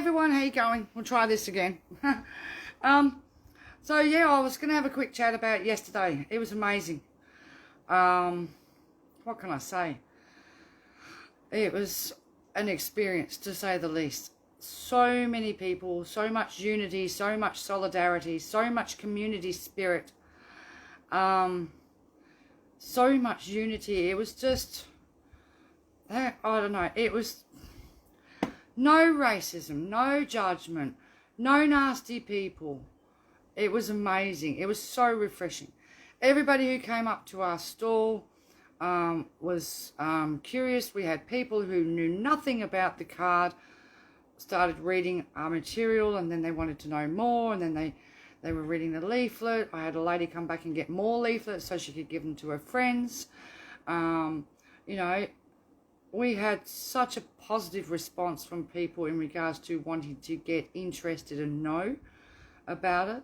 everyone, how you going? We'll try this again. So yeah, I was going to have a quick chat about yesterday. It was amazing. What can I say? It was an experience, to say the least. So many people, so much unity, so much solidarity, so much community spirit. So much unity. It was just, I don't know, it was no racism, no judgment, no nasty people. It was amazing. It was so refreshing. Everybody who came up to our stall was curious. We had people who knew nothing about the card, started reading our material, and then they wanted to know more, and then they were reading the leaflet. I had a lady come back and get more leaflets so she could give them to her friends. You know, we had such a positive response from people in regards to wanting to get interested and know about it.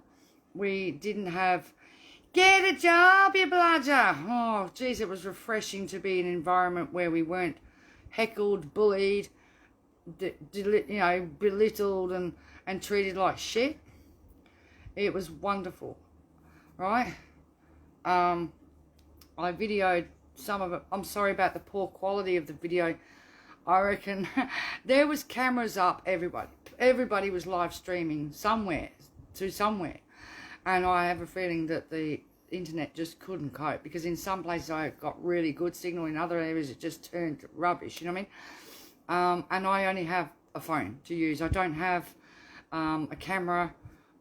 We didn't have, get a job, you bludger. Oh, geez, it was refreshing to be in an environment where we weren't heckled, bullied, belittled and treated like shit. It was wonderful, right? I videoed some of it. I'm sorry about the poor quality of the video. I reckon there was cameras up. Everybody was live streaming somewhere to somewhere, and I have a feeling that the internet just couldn't cope, because in some places I got really good signal, in other areas it just turned rubbish, you know what I mean? And I only have a phone to use. I don't have a camera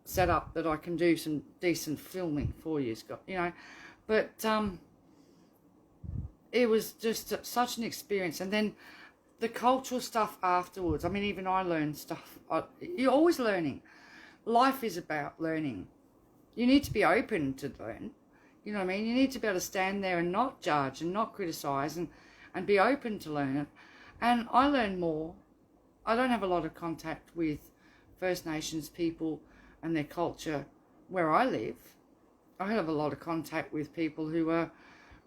set up that I can do some decent filming for you, Scott, you know. But it was just such an experience. And then the cultural stuff afterwards. I mean, even I learned stuff. You're always learning. Life is about learning. You need to be open to learn. You know what I mean? You need to be able to stand there and not judge and not criticise and be open to learn it. And I learned more. I don't have a lot of contact with First Nations people and their culture where I live. I have a lot of contact with people who are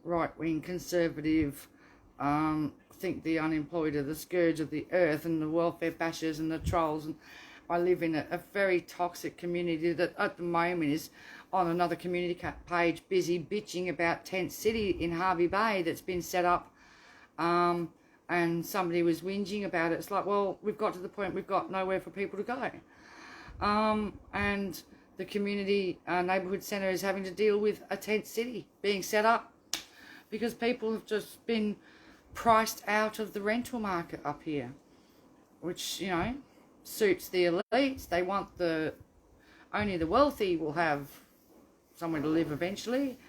right-wing, conservative, think the unemployed are the scourge of the earth, and the welfare bashers and the trolls. And I live in a very toxic community that at the moment is on another community page busy bitching about Tent City in Hervey Bay that's been set up, and somebody was whinging about it. It's like, well, we've got to the point we've got nowhere for people to go. And the community neighbourhood centre is having to deal with a tent city being set up because people have just been priced out of the rental market up here, which, you know, suits the elites. They want only the wealthy will have somewhere to live eventually.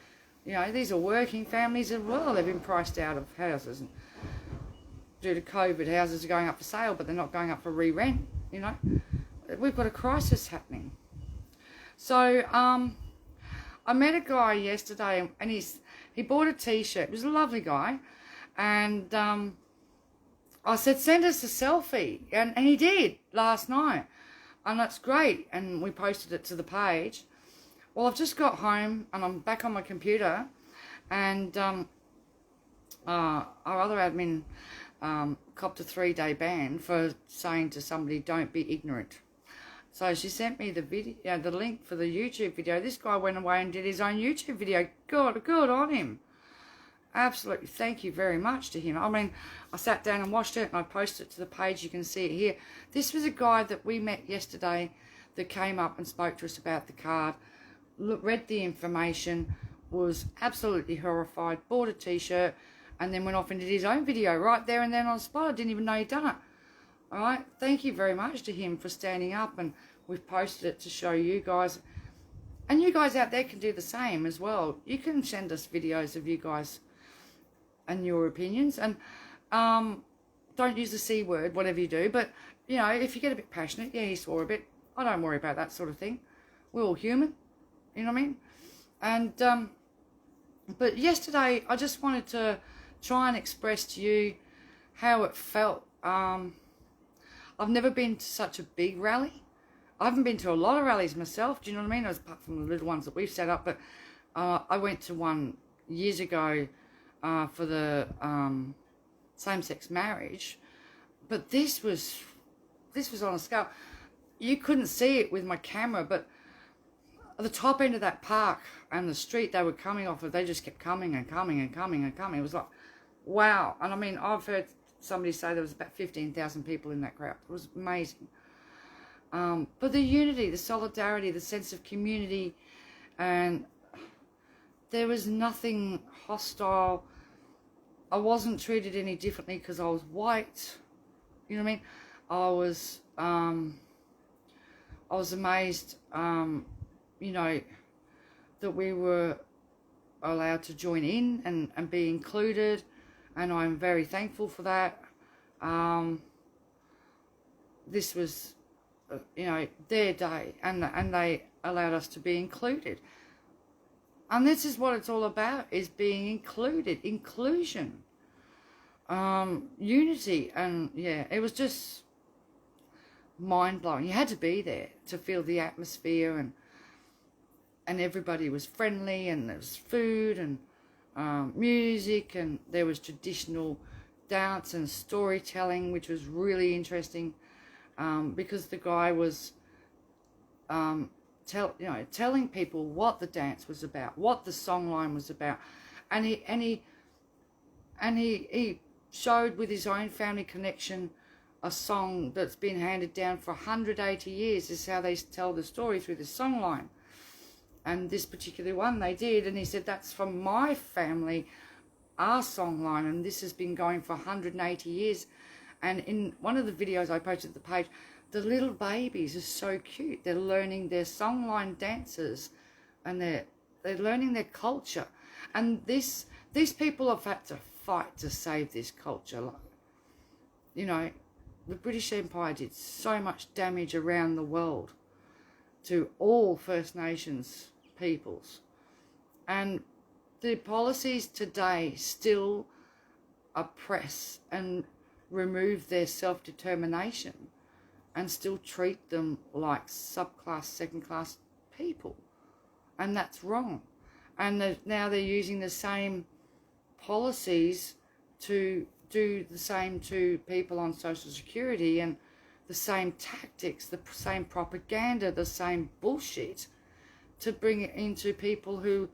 You know, these are working families as well. They've been priced out of houses. And due to COVID, houses are going up for sale, but they're not going up for re-rent, you know. We've got a crisis happening. So I met a guy yesterday, and he bought a T-shirt. He was a lovely guy, and I said, send us a selfie, and he did last night, and that's great, and we posted it to the page. Well, I've just got home, and I'm back on my computer, and our other admin copped a 3-day ban for saying to somebody, don't be ignorant. So she sent me the video, the link for the YouTube video. This guy went away and did his own YouTube video. Good on him. Absolutely, thank you very much to him. I mean, I sat down and watched it, and I posted it to the page. You can see it here. This was a guy that we met yesterday that came up and spoke to us about the card, read the information, was absolutely horrified, bought a T-shirt, and then went off and did his own video right there and then on the spot. I didn't even know he'd done it. All right, thank you very much to him for standing up, and we've posted it to show you guys. And you guys out there can do the same as well. You can send us videos of you guys and your opinions. And don't use the C word, whatever you do. But, you know, if you get a bit passionate, yeah, he swore a bit. I don't worry about that sort of thing. We're all human. You know what I mean? And, but yesterday, I just wanted to try and express to you how it felt. I've never been to such a big rally. I haven't been to a lot of rallies myself, do you know what I mean? Apart from the little ones that we've set up, but I went to one years ago for the same-sex marriage, but this was on a scale. you couldn't see it with my camera, but at the top end of that park and the street they were coming off of, they just kept coming and coming and coming and coming. It was like, wow. And I mean, I've heard somebody say there was about 15,000 people in that crowd. It was amazing. But the unity, the solidarity, the sense of community, and there was nothing hostile. I wasn't treated any differently because I was white. You know what I mean? I was amazed, you know, that we were allowed to join in and be included, and I'm very thankful for that. This was, you know, their day, and they allowed us to be included. And this is what it's all about, is being included, inclusion, unity. And yeah, it was just mind-blowing. You had to be there to feel the atmosphere, and everybody was friendly, and there was food and music, and there was traditional dance and storytelling, which was really interesting, because the guy was telling people what the dance was about, what the songline was about, and he showed with his own family connection a song that's been handed down for 180 years. Is how they tell the story, through the songline. And this particular one they did, and he said, that's from my family, our songline, and this has been going for 180 years. And in one of the videos I posted to the page, the little babies are so cute. They're learning their songline dances, and they're learning their culture. And these people have had to fight to save this culture. You know, the British Empire did so much damage around the world to all First Nations peoples. And the policies today still oppress and remove their self-determination and still treat them like subclass, second-class people. And that's wrong. And now they're using the same policies to do the same to people on Social Security, and the same tactics, the same propaganda, the same bullshit, to bring it into people who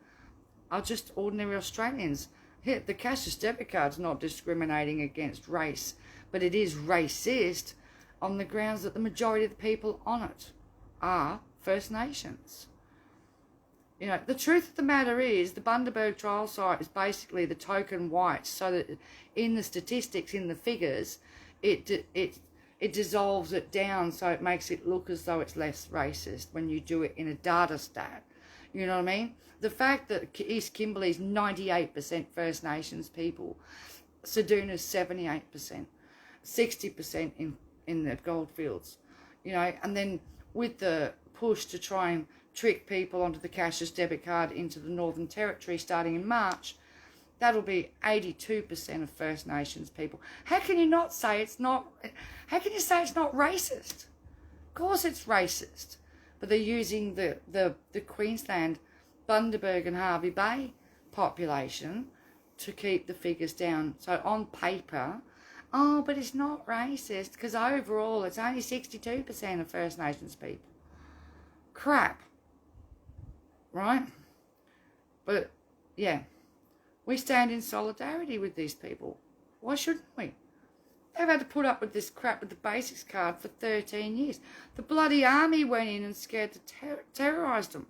are just ordinary Australians. Here, the cashless debit card's not discriminating against race, but it is racist on the grounds that the majority of the people on it are First Nations. You know, the truth of the matter is, the Bundaberg trial site is basically the token whites, so that in the statistics, in the figures, it dissolves it down, so it makes it look as though it's less racist when you do it in a data stat. You know what I mean? The fact that East Kimberley's 98% First Nations people, Seduna's 78%, 60% in the goldfields, you know, and then with the push to try and trick people onto the cashless debit card into the Northern Territory starting in March, that'll be 82% of First Nations people. How can you say it's not racist? Of course it's racist. But they're using the Queensland, Bundaberg and Hervey Bay population to keep the figures down. So on paper, oh, but it's not racist, because overall it's only 62% of First Nations people. Crap. Right? But, yeah, we stand in solidarity with these people. Why shouldn't we? They've had to put up with this crap with the basics card for 13 years. The bloody army went in and scared to terrorise them.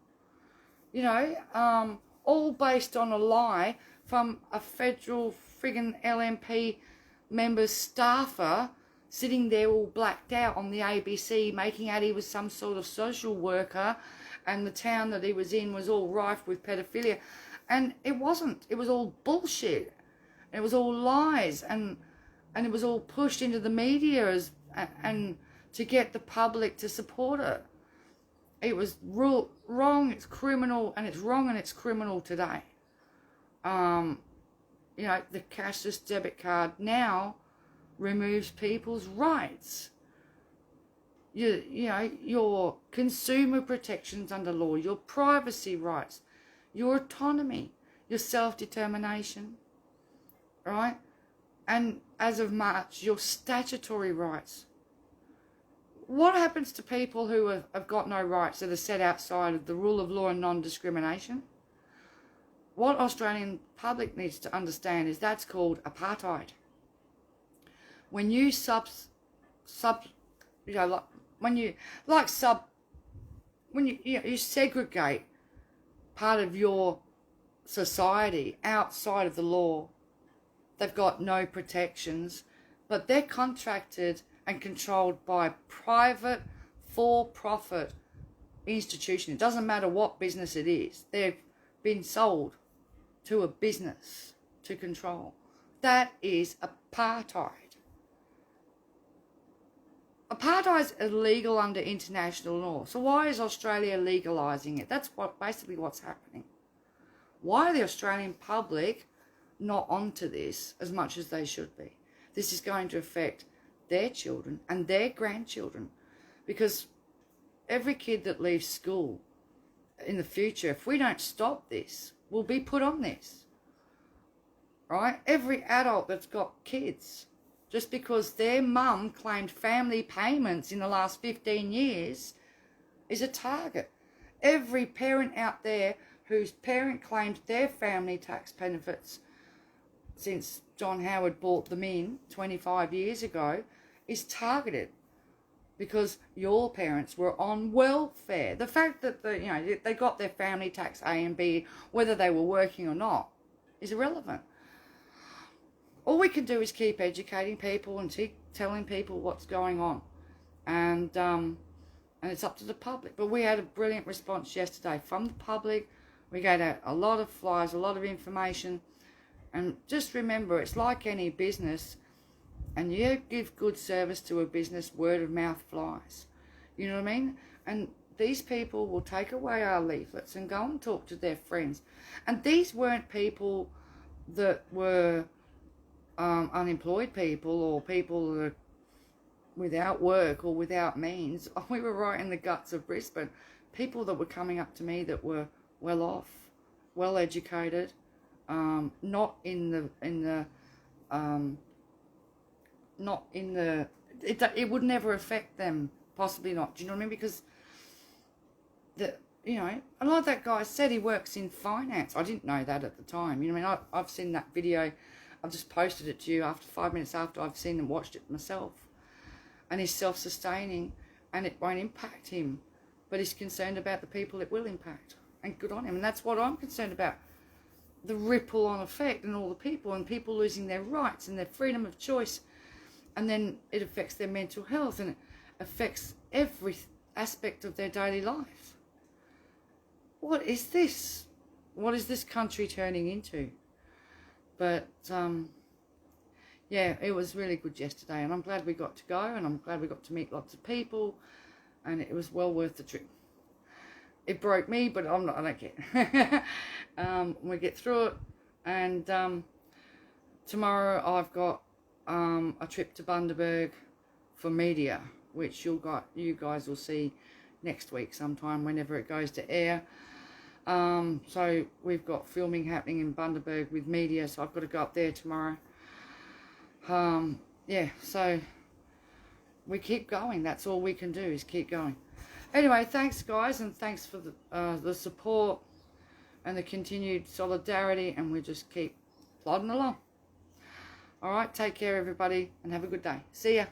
You know, all based on a lie from a federal friggin' LNP member's staffer sitting there all blacked out on the ABC, making out he was some sort of social worker, and the town that he was in was all rife with pedophilia. And it wasn't. It was all bullshit. It was all lies, and it was all pushed into the media and to get the public to support it. It was wrong, it's criminal, and it's wrong and it's criminal today. You know, the cashless debit card now removes people's rights. You know, your consumer protections under law, your privacy rights, your autonomy, your self-determination, right? And as of March, your statutory rights What happens to people who have got no rights, that are set outside of the rule of law and non-discrimination? What Australian public needs to understand is that's called apartheid. When you you segregate part of your society outside of the law, they've got no protections, but they're contracted and controlled by private, for-profit institution. It doesn't matter what business it is. They've been sold to a business to control. That is apartheid. Apartheid is illegal under international law. So why is Australia legalising it? That's basically what's happening. Why are the Australian public not onto this as much as they should be? This is going to affect their children and their grandchildren, because every kid that leaves school in the future, if we don't stop this, will be put on this, right? Every adult that's got kids, just because their mum claimed family payments in the last 15 years, is a target. Every parent out there whose parent claimed their family tax benefits since John Howard brought them in 25 years ago is targeted, because your parents were on welfare. The fact that they got their family tax A and B, whether they were working or not, is irrelevant. All we can do is keep educating people and keep telling people what's going on, and it's up to the public. But we had a brilliant response yesterday from the public. We gave out a lot of flyers, a lot of information, and just remember, it's like any business. And you give good service to a business, word of mouth flies. You know what I mean? And these people will take away our leaflets and go and talk to their friends. And these weren't people that were unemployed people, or people that are without work or without means. We were right in the guts of Brisbane. People that were coming up to me that were well off, well educated, not in the it would never affect them, possibly not. Do you know what I mean? Because and like that guy said, he works in finance. I didn't know that at the time. You know what I mean? I've seen that video. I've just posted it to you after 5 minutes after I've seen and watched it myself. And he's self-sustaining, and it won't impact him, but he's concerned about the people it will impact, and good on him. And that's what I'm concerned about, the ripple on effect, and all the people, and people losing their rights and their freedom of choice. And then it affects their mental health, and it affects every aspect of their daily life. What is this? What is this country turning into? But, yeah, it was really good yesterday, and I'm glad we got to go, and I'm glad we got to meet lots of people, and it was well worth the trip. It broke me, but I don't care. We get through it, and tomorrow I've got a trip to Bundaberg for media, which you guys will see next week sometime, whenever it goes to air. So we've got filming happening in Bundaberg with media, so I've got to go up there tomorrow. Yeah, so we keep going. That's all we can do, is keep going. Anyway, thanks guys, and thanks for the support and the continued solidarity, and we just keep plodding along. All right, take care everybody, and have a good day. See ya.